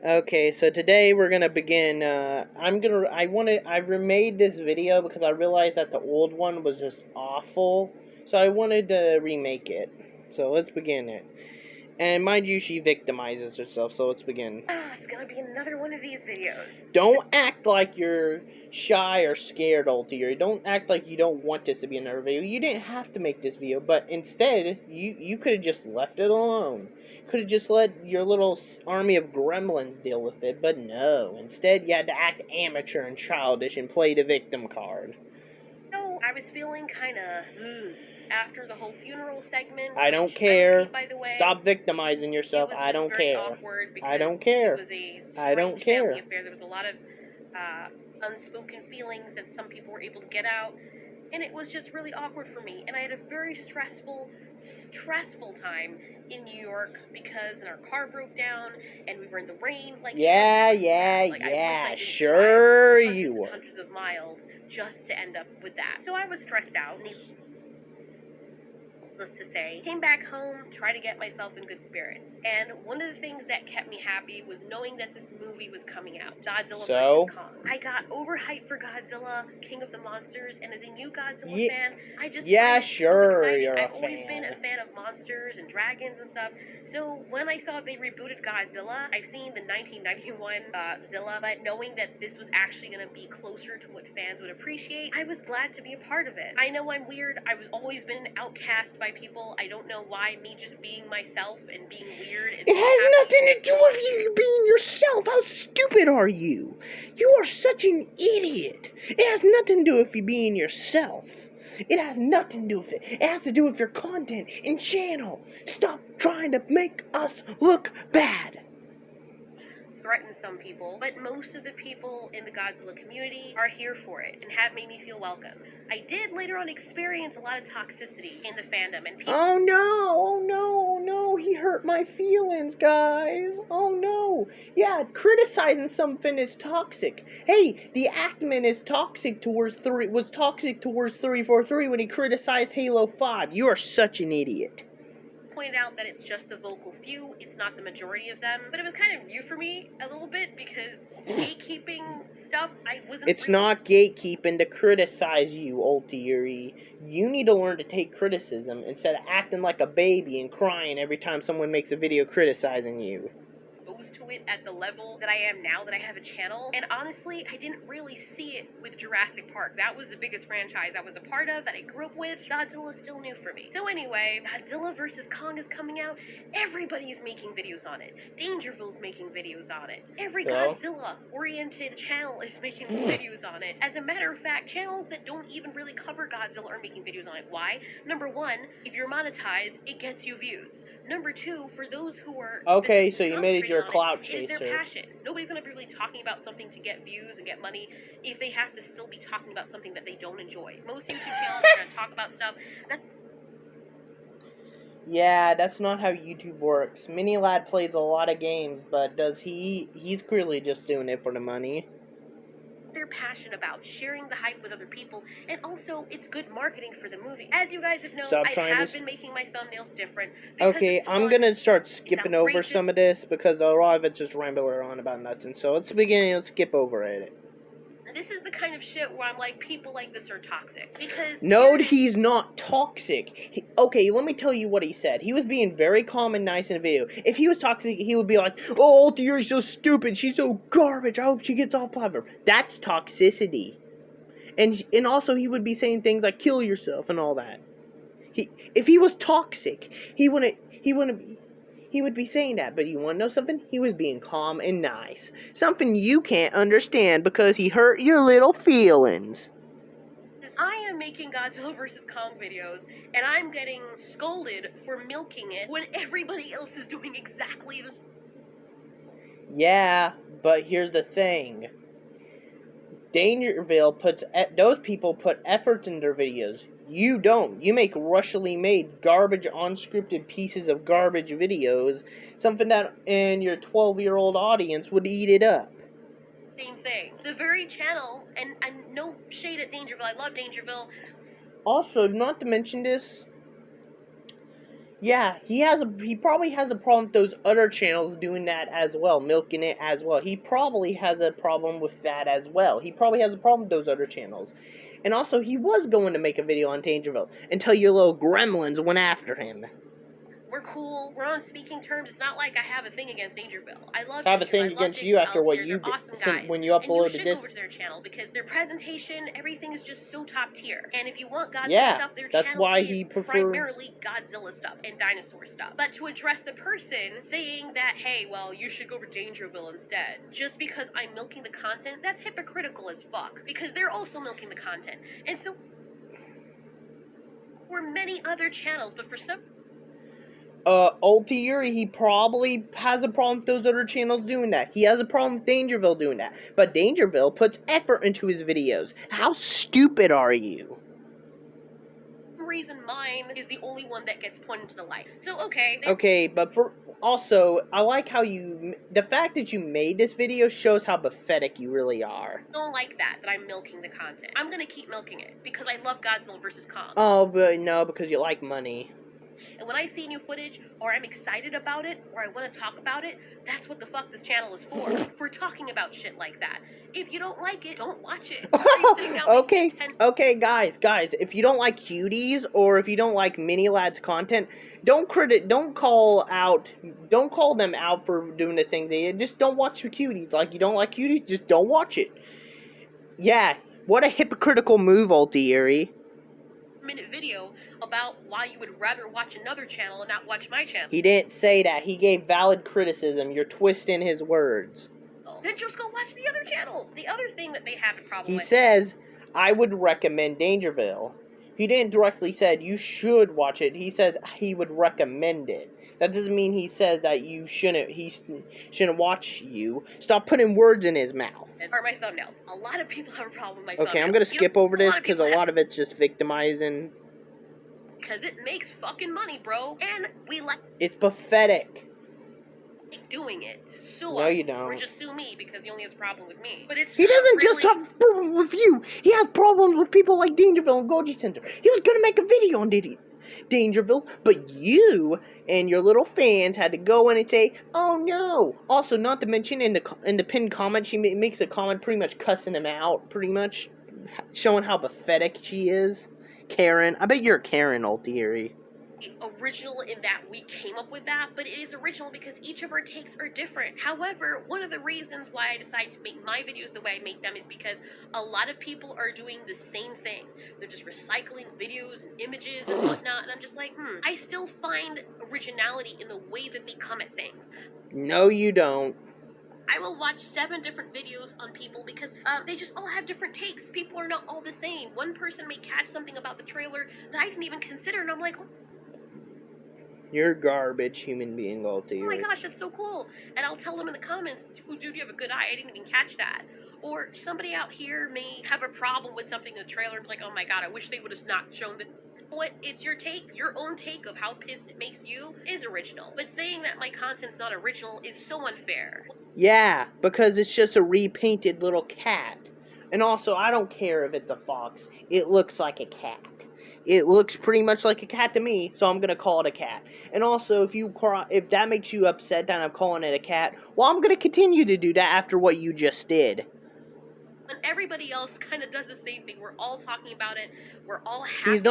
Okay, so today we're gonna begin. I remade this video because I realized that the old one was just awful. So I wanted to remake it. So let's begin it. And mind you, she victimizes herself, so let's begin. It's gonna be another one of these videos. Don't act like you're shy or scared, alteori. Don't act like you don't want this to be another video. You didn't have to make this video, but instead, you could have just left it alone. Could have just let your little army of gremlins deal with it, but no. Instead, you had to act amateur and childish and play the victim card. So, I was feeling kinda, after the whole funeral segment. I don't care. By the way, stop victimizing yourself. I don't care. I don't care. It was a I don't care. family affair. There was a lot of unspoken feelings that some people were able to get out, and it was just really awkward for me. And I had a very stressful time in New York because our car broke down and we were in the rain. Sure you were. Hundreds of miles just to end up with that. So I was stressed out. Needless to say, came back home, tried to get myself in good spirits. And one of the things that kept me happy was knowing that this movie was coming out, Godzilla vs. Kong. I got overhyped for Godzilla, King of the Monsters, and as a new Godzilla fan, I just sure, so you're I've always been a fan of monsters and dragons and stuff. So when I saw they rebooted Godzilla, I've seen the 1991 Zilla, but knowing that this was actually going to be closer to what fans would appreciate, I was glad to be a part of it. I know I'm weird. I've always been an outcast by people. I don't know why me just being myself and being weird. It has nothing to do with you being yourself. How stupid are you? You are such an idiot. It has nothing to do with you being yourself. It has nothing to do with it. It has to do with your content and channel. Stop trying to make us look bad. Threaten some people, but most of the people in the Godzilla community are here for it and have made me feel welcome. I did later on experience a lot of toxicity in the fandom, and people... Oh no, he hurt my feelings, guys. Oh no. Yeah, criticizing something is toxic. Hey, the Actman is toxic towards 343 when he criticized Halo 5. You are such an idiot. Pointed out that it's just the vocal few, it's not the majority of them, but it was kind of new for me a little bit because gatekeeping stuff, I wasn't... It's not gatekeeping to criticize you, alteori. You need to learn to take criticism instead of acting like a baby and crying every time someone makes a video criticizing you. It at the level that I am now, that I have a channel, and honestly, I didn't really see it with Jurassic Park. That was the biggest franchise I was a part of, that I grew up with. Godzilla is still new for me. So anyway, Godzilla vs. Kong is coming out. Everybody's making videos on it. Dangerville's making videos on it. Every Godzilla-oriented channel is making videos on it. As a matter of fact, channels that don't even really cover Godzilla are making videos on it. Why? Number one, if you're monetized, it gets you views. Number two, for those who are... Okay, so you made it your clout chaser. It's their passion. Nobody's going to be really talking about something to get views and get money if they have to still be talking about something that they don't enjoy. Most YouTube channels are going to talk about stuff that... Yeah, that's not how YouTube works. Minilad plays a lot of games, but does he... He's clearly just doing it for the money. They're passionate about sharing the hype with other people, and also it's good marketing for the movie. As you guys have known, I have been making my thumbnails different. Okay, I'm gonna start skipping over some of this because a lot of it's just rambling on about nothing. So let's skip over it. This is the kind of shit where I'm like, people like this are toxic. Because... No, he's not toxic. Okay, let me tell you what he said. He was being very calm and nice in the video. If he was toxic, he would be like, oh, alteori's so stupid. She's so garbage. I hope she gets off platform. That's toxicity. And also, he would be saying things like, kill yourself and all that. If he was toxic, he would be saying that, but you want to know something? He was being calm and nice. Something you can't understand because he hurt your little feelings. I am making Godzilla vs. Kong videos, and I'm getting scolded for milking it when everybody else is doing exactly the... Yeah, but here's the thing. Those people put effort in their videos. You don't. You make rushily made, garbage, unscripted pieces of garbage videos, something that in your 12-year-old audience would eat it up. Same thing. The very channel, and no shade at Dangerville, I love Dangerville. Also, not to mention this, Yeah, he probably has a problem with those other channels doing that as well, milking it as well. He probably has a problem with that as well. He probably has a problem with those other channels. And also, he was going to make a video on Tangerville until your little gremlins went after him. We're cool. We're on speaking terms. It's not like I have a thing against Dangerville. I love. I have a thing against you after what you did awesome when you uploaded and you should this. go over to their channel because their presentation, everything is just so top tier. And if you want Godzilla Yeah, stuff, their that's channel why is he primarily Godzilla stuff and dinosaur stuff. But to address the person saying that, hey, well, you should go over Dangerville instead, just because I'm milking the content, that's hypocritical as fuck. Because they're also milking the content, and so were many other channels, but for some. Alteori, he probably has a problem with those other channels doing that. He has a problem with Dangerville doing that. But Dangerville puts effort into his videos. How stupid are you? Reason mine is the only one that gets pointed to the light. So, okay. Okay, but also, I like how the fact that you made this video shows how pathetic you really are. I don't like that I'm milking the content. I'm gonna keep milking it, because I love Godzilla vs. Kong. Oh, but no, because you like money. And when I see new footage, or I'm excited about it, or I want to talk about it, that's what the fuck this channel is for talking about shit like that. If you don't like it, don't watch it. Okay, guys, if you don't like cuties, or if you don't like Mini Lad's content, don't call them out for doing the thing they did. Just don't watch the cuties. Like, you don't like cuties, just don't watch it. Yeah, what a hypocritical move, Alteori. Minute video about why you would rather watch another channel and not watch my channel. He didn't say that. He gave valid criticism. You're twisting his words. Then just go watch the other channel. The other thing that they have a problem with. He says, I would recommend Dangerville. He didn't directly say you should watch it. He said he would recommend it. That doesn't mean he says that he shouldn't watch you. Stop putting words in his mouth. Or my thumbnails. A lot of people have a problem with my thumbnails. Okay, I'm going to skip over this because a lot of it's just victimizing. Because it makes fucking money, bro. And we like... It's pathetic. Doing it. Sue No, us. you don't. Or just sue me because he only has a problem with me. But it's He doesn't really... just have problems with you. He has problems with people like Dangerville and Goji Center. He was going to make a video on Dangerville, but you and your little fans had to go in and say, oh no. Also, not to mention in the pinned comment, she makes a comment pretty much cussing him out, pretty much showing how pathetic she is. Karen. I bet you're a Karen, Alteori. Original in that we came up with that, but it is original because each of our takes are different. However, one of the reasons why I decided to make my videos the way I make them is because a lot of people are doing the same thing. They're just recycling videos and images and whatnot, and I'm just like, I still find originality in the way that they come at things. No, you don't. I will watch 7 different videos on people because they just all have different takes. People are not all the same. One person may catch something about the trailer that I didn't even consider, and I'm like, you're a garbage human being, Alteori. oh my gosh, that's so cool. And I'll tell them in the comments, oh, dude, you have a good eye. I didn't even catch that. Or somebody out here may have a problem with something in the trailer and be like, oh my god, I wish they would have not shown this. What? It's your take. Your own take of how pissed it makes you is original. But saying that my content's not original is so unfair. Yeah, because it's just a repainted little cat. And also, I don't care if it's a fox. It looks like a cat. It looks pretty much like a cat to me, so I'm gonna call it a cat. And also, if that makes you upset that I'm calling it a cat, well, I'm gonna continue to do that after what you just did. And everybody else kind of does the same thing. We're all talking about it. We're all happy.